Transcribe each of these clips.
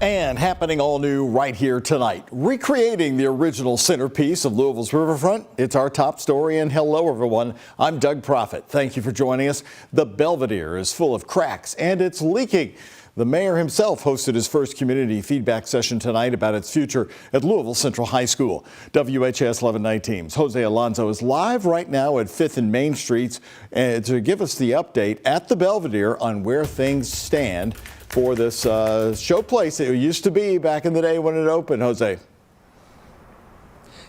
And happening all new right here tonight, recreating the original centerpiece of Louisville's riverfront. It's our top story, and hello everyone. I'm Doug Proffitt. Thank you for joining us. The Belvedere is full of cracks and it's leaking. The mayor himself hosted his first community feedback session tonight about its future at Louisville Central High School. WHAS11 Night Team's Jose Alonso is live right now at 5th and Main Streets to give us the update at the Belvedere on where things stand for this showplace it used to be back in the day when it opened. Jose.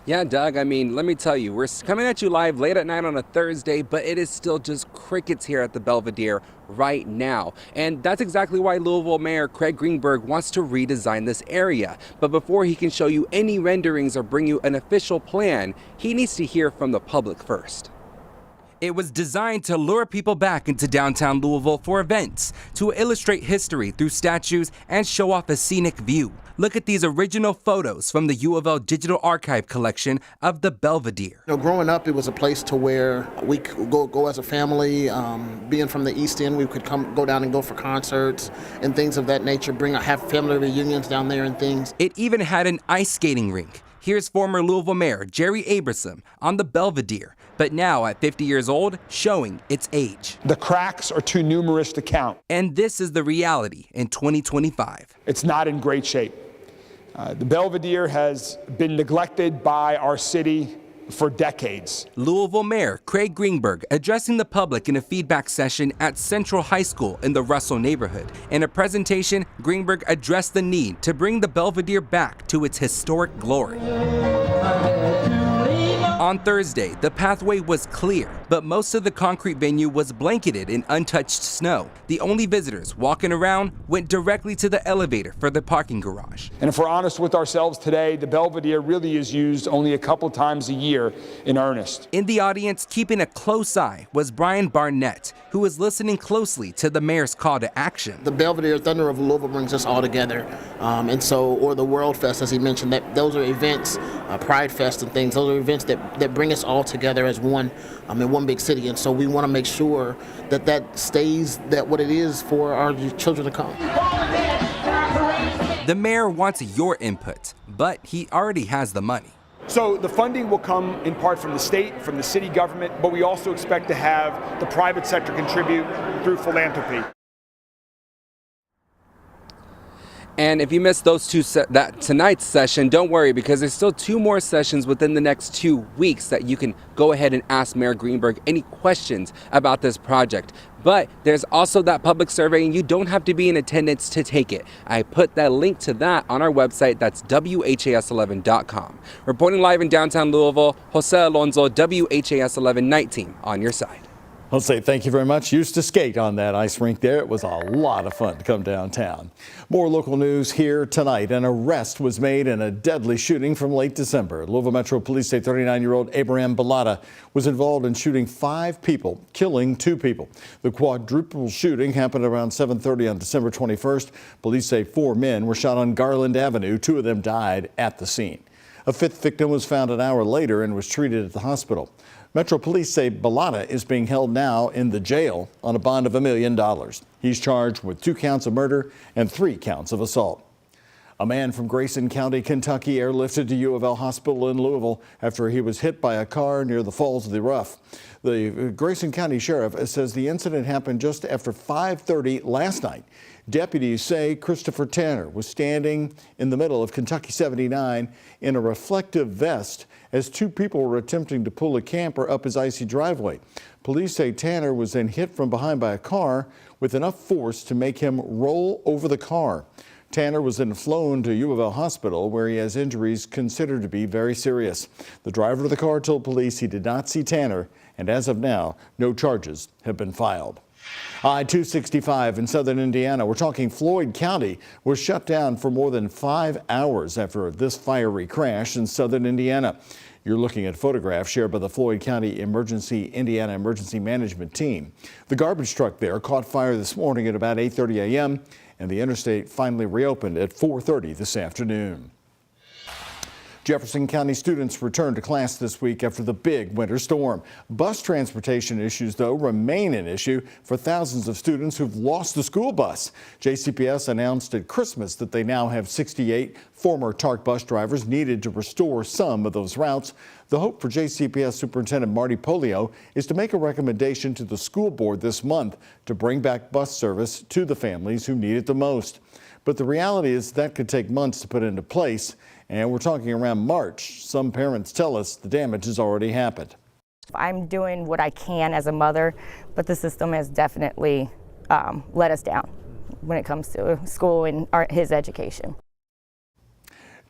Yeah, Doug, I mean, let me tell you, we're coming at you live late at night on a Thursday, but it is still just crickets here at the Belvedere right now. And that's exactly why Louisville Mayor Craig Greenberg wants to redesign this area. But before he can show you any renderings or bring you an official plan, he needs to hear from the public first. It was designed to lure people back into downtown Louisville for events, to illustrate history through statues and show off a scenic view. Look at these original photos from the U of L Digital Archive collection of the Belvedere. You know, growing up, it was a place to where we could go as a family. Being from the East End, we could go down and go for concerts and things of that nature, have family reunions down there and things. It even had an ice skating rink. Here's former Louisville Mayor Jerry Abersom on the Belvedere, but now at 50 years old, showing its age. The cracks are too numerous to count. And this is the reality in 2025. It's not in great shape. The Belvedere has been neglected by our city for decades. Louisville Mayor Craig Greenberg addressing the public in a feedback session at Central High School in the Russell neighborhood. In a presentation, Greenberg addressed the need to bring the Belvedere back to its historic glory. On Thursday, the pathway was clear, but most of the concrete venue was blanketed in untouched snow. The only visitors walking around went directly to the elevator for the parking garage. And if we're honest with ourselves today, the Belvedere really is used only a couple times a year in earnest. In the audience, keeping a close eye, was Brian Barnett, who was listening closely to the mayor's call to action. The Belvedere Thunder of Louisville brings us all together. Or the World Fest, as he mentioned, those are events, Pride Fest and things, those are events that bring us all together as one in one big city. And so we want to make sure that stays what it is for our children to come. The mayor wants your input, but he already has the money. So the funding will come in part from the state, from the city government, but we also expect to have the private sector contribute through philanthropy. And if you missed those tonight's session, don't worry, because there's still 2 more sessions within the next 2 weeks that you can go ahead and ask Mayor Greenberg any questions about this project. But there's also that public survey, and you don't have to be in attendance to take it. I put that link to that on our website. That's WHAS11.com. Reporting live in downtown Louisville, Jose Alonso, WHAS11 Night Team on your side. I'll say thank you very much. Used to skate on that ice rink there. It was a lot of fun to come downtown. More local news here tonight. An arrest was made in a deadly shooting from late December. Louisville Metro Police say 39-year-old Abraham Bellotta was involved in shooting 5 people, killing 2 people. The quadruple shooting happened around 7:30 on December 21st. Police say 4 men were shot on Garland Avenue. 2 of them died at the scene. A 5th victim was found an hour later and was treated at the hospital. Metro Police say Bellotta is being held now in the jail on a bond of $1 million. He's charged with 2 counts of murder and 3 counts of assault. A man from Grayson County, Kentucky, airlifted to U of L Hospital in Louisville after he was hit by a car near the Falls of the Rough. The Grayson County Sheriff says the incident happened just after 5:30 last night. Deputies say Christopher Tanner was standing in the middle of Kentucky 79 in a reflective vest as 2 people were attempting to pull a camper up his icy driveway. Police say Tanner was then hit from behind by a car with enough force to make him roll over the car. Tanner was then flown to U of L Hospital, where he has injuries considered to be very serious. The driver of the car told police he did not see Tanner, and as of now, no charges have been filed. I-265 in southern Indiana, we're talking Floyd County, was shut down for more than 5 hours after this fiery crash in southern Indiana. You're looking at photographs shared by the Floyd County Indiana Emergency Management Team. The garbage truck there caught fire this morning at about 8:30 a.m. and the interstate finally reopened at 4:30 this afternoon. Jefferson County students returned to class this week after the big winter storm. Bus transportation issues, though, remain an issue for thousands of students who've lost the school bus. JCPS announced at Christmas that they now have 68 former TARC bus drivers needed to restore some of those routes. The hope for JCPS Superintendent Marty Polio is to make a recommendation to the school board this month to bring back bus service to the families who need it the most. But the reality is that could take months to put into place, and we're talking around March. Some parents tell us the damage has already happened. I'm doing what I can as a mother, but the system has definitely let us down when it comes to school and his education.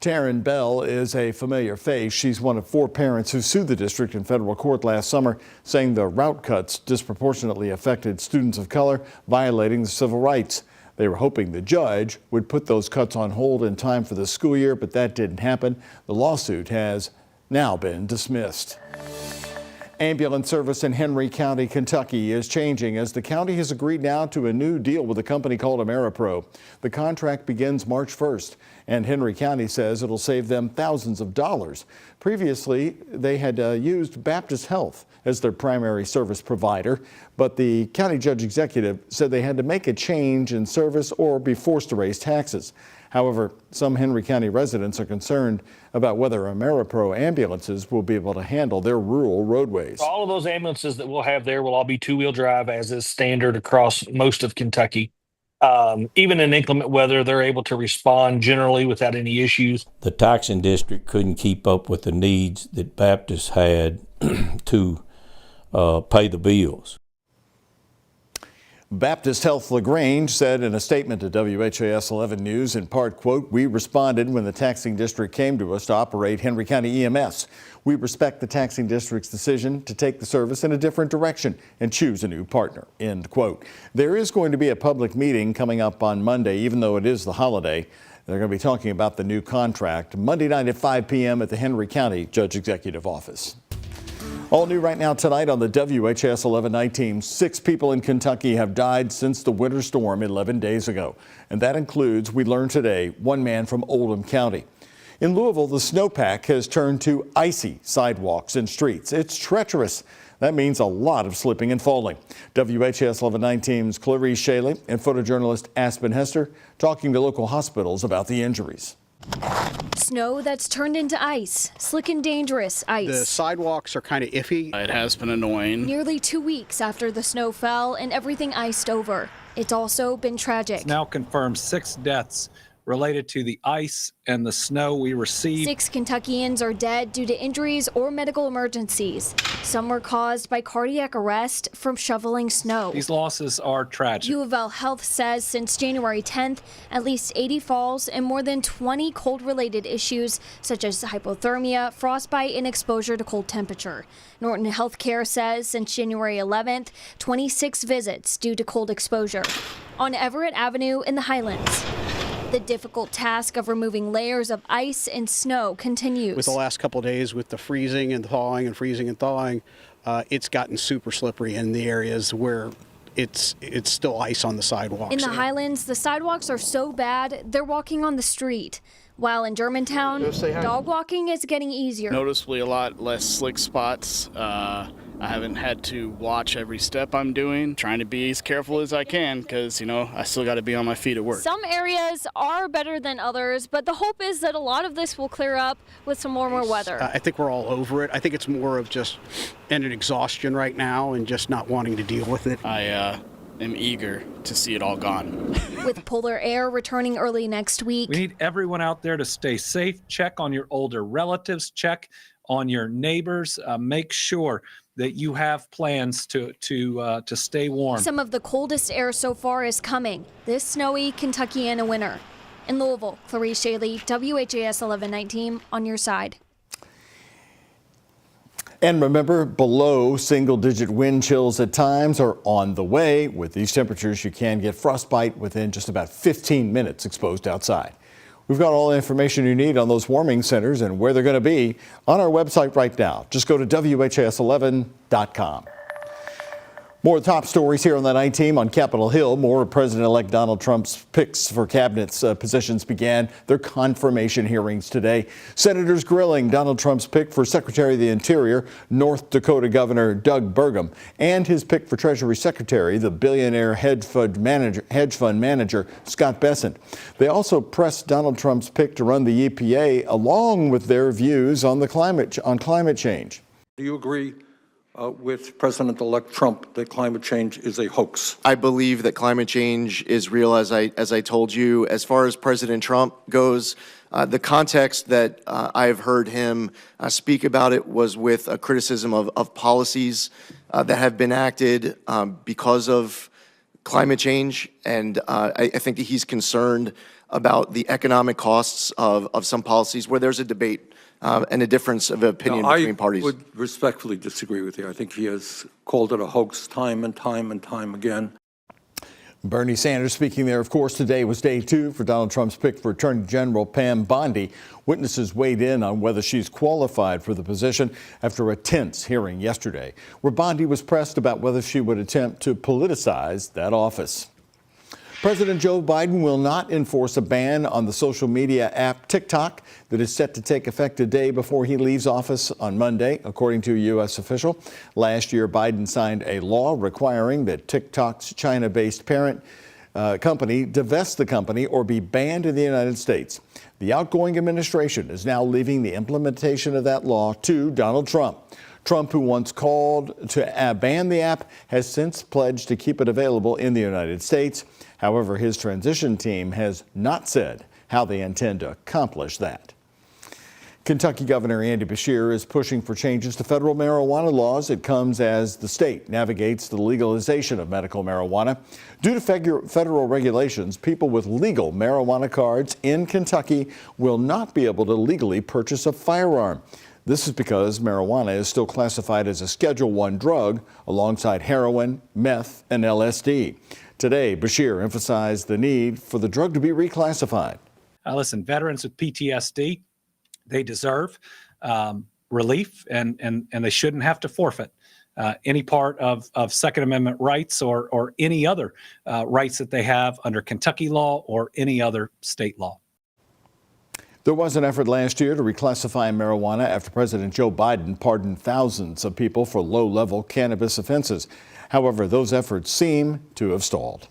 Taryn Bell is a familiar face. She's one of 4 parents who sued the district in federal court last summer, saying the route cuts disproportionately affected students of color, violating the civil rights. They were hoping the judge would put those cuts on hold in time for the school year, but that didn't happen. The lawsuit has now been dismissed. Ambulance service in Henry County, Kentucky is changing as the county has agreed now to a new deal with a company called AmeriPro. The contract begins March 1st, and Henry County says it'll save them thousands of dollars. Previously, they had used Baptist Health as their primary service provider, but the county judge executive said they had to make a change in service or be forced to raise taxes. However, some Henry County residents are concerned about whether AmeriPro ambulances will be able to handle their rural roadways. All of those ambulances that we'll have there will all be 2-wheel drive, as is standard across most of Kentucky. Even in inclement weather, they're able to respond generally without any issues. The taxing district couldn't keep up with the needs that Baptists had to pay the bills. Baptist Health LaGrange said in a statement to WHAS 11 News, in part, quote, "We responded when the taxing district came to us to operate Henry County EMS. We respect the taxing district's decision to take the service in a different direction and choose a new partner," end quote. There is going to be a public meeting coming up on Monday, even though it is the holiday. They're going to be talking about the new contract Monday night at 5 p.m. at the Henry County Judge Executive Office. All new right now tonight on the WHAS 11 night team. 6 people in Kentucky have died since the winter storm 11 days ago. And that includes, we learned today, 1 man from Oldham County. In Louisville, the snowpack has turned to icy sidewalks and streets. It's treacherous. That means a lot of slipping and falling. WHAS 11 night team's Clarice Shaley and photojournalist Aspen Hester talking to local hospitals about the injuries. Snow that's turned into ice, slick and dangerous ice. The sidewalks are kind of iffy. It has been annoying. Nearly 2 weeks after the snow fell and everything iced over. It's also been tragic. It's now confirmed 6 deaths related to the ice and the snow we received. 6 Kentuckians are dead due to injuries or medical emergencies. Some were caused by cardiac arrest from shoveling snow. These losses are tragic. U of L Health says since January 10th, at least 80 falls and more than 20 cold-related issues such as hypothermia, frostbite, and exposure to cold temperature. Norton Healthcare says since January 11th, 26 visits due to cold exposure. On Everett Avenue in the Highlands, the difficult task of removing layers of ice and snow continues. With the last couple of days with the freezing and thawing and freezing and thawing, it's gotten super slippery in the areas where it's still ice on the sidewalks. In the Highlands, the sidewalks are so bad, they're walking on the street. While in Germantown, dog walking is getting easier. Noticeably a lot less slick spots. I haven't had to watch every step I'm doing, trying to be as careful as I can because, I still got to be on my feet at work. Some areas are better than others, but the hope is that a lot of this will clear up with some warmer weather. I think we're all over it. I think it's more of just an exhaustion right now and just not wanting to deal with it. I am eager to see it all gone. With polar air returning early next week. We need everyone out there to stay safe. Check on your older relatives. Check on your neighbors. Make sure that you have plans to stay warm. Some of the coldest air so far is coming this snowy Kentuckiana winter. In Louisville, Clarice Shaley, WHAS 11 night team on your side. And remember, below single-digit wind chills at times are on the way. With these temperatures, you can get frostbite within just about 15 minutes exposed outside. We've got all the information you need on those warming centers and where they're going to be on our website right now. Just go to WHAS11.com. More top stories here on the night team on Capitol Hill. More of President-elect Donald Trump's picks for cabinet positions began their confirmation hearings today. Senators grilling Donald Trump's pick for Secretary of the Interior, North Dakota Governor Doug Burgum, and his pick for Treasury Secretary, the billionaire hedge fund manager Scott Bessent. They also pressed Donald Trump's pick to run the EPA along with their views on climate change. Do you agree with President-elect Trump that climate change is a hoax? I believe that climate change is real, as I told you. As far as President Trump goes, the context that I've heard him speak about it was with a criticism of policies that have been acted because of climate change, and I think that he's concerned about the economic costs of some policies where there's a debate and a difference of opinion between parties. I would respectfully disagree with you. I think he has called it a hoax time and time and time again. Bernie Sanders speaking there, of course. Today was day 2 for Donald Trump's pick for Attorney General Pam Bondi. Witnesses weighed in on whether she's qualified for the position after a tense hearing yesterday, where Bondi was pressed about whether she would attempt to politicize that office. President Joe Biden will not enforce a ban on the social media app TikTok that is set to take effect a day before he leaves office on Monday, according to a U.S. official. Last year, Biden signed a law requiring that TikTok's China-based parent company divest the company or be banned in the United States. The outgoing administration is now leaving the implementation of that law to Donald Trump. Trump, who once called to ban the app, has since pledged to keep it available in the United States. However, his transition team has not said how they intend to accomplish that. Kentucky Governor Andy Beshear is pushing for changes to federal marijuana laws. It comes as the state navigates the legalization of medical marijuana. Due to federal regulations, people with legal marijuana cards in Kentucky will not be able to legally purchase a firearm. This is because marijuana is still classified as a Schedule I drug alongside heroin, meth, and LSD. Today, Beshear emphasized the need for the drug to be reclassified. Listen, veterans with PTSD, they deserve relief, and they shouldn't have to forfeit any part of Second Amendment rights or any other rights that they have under Kentucky law or any other state law. There was an effort last year to reclassify marijuana after President Joe Biden pardoned thousands of people for low-level cannabis offenses. However, those efforts seem to have stalled.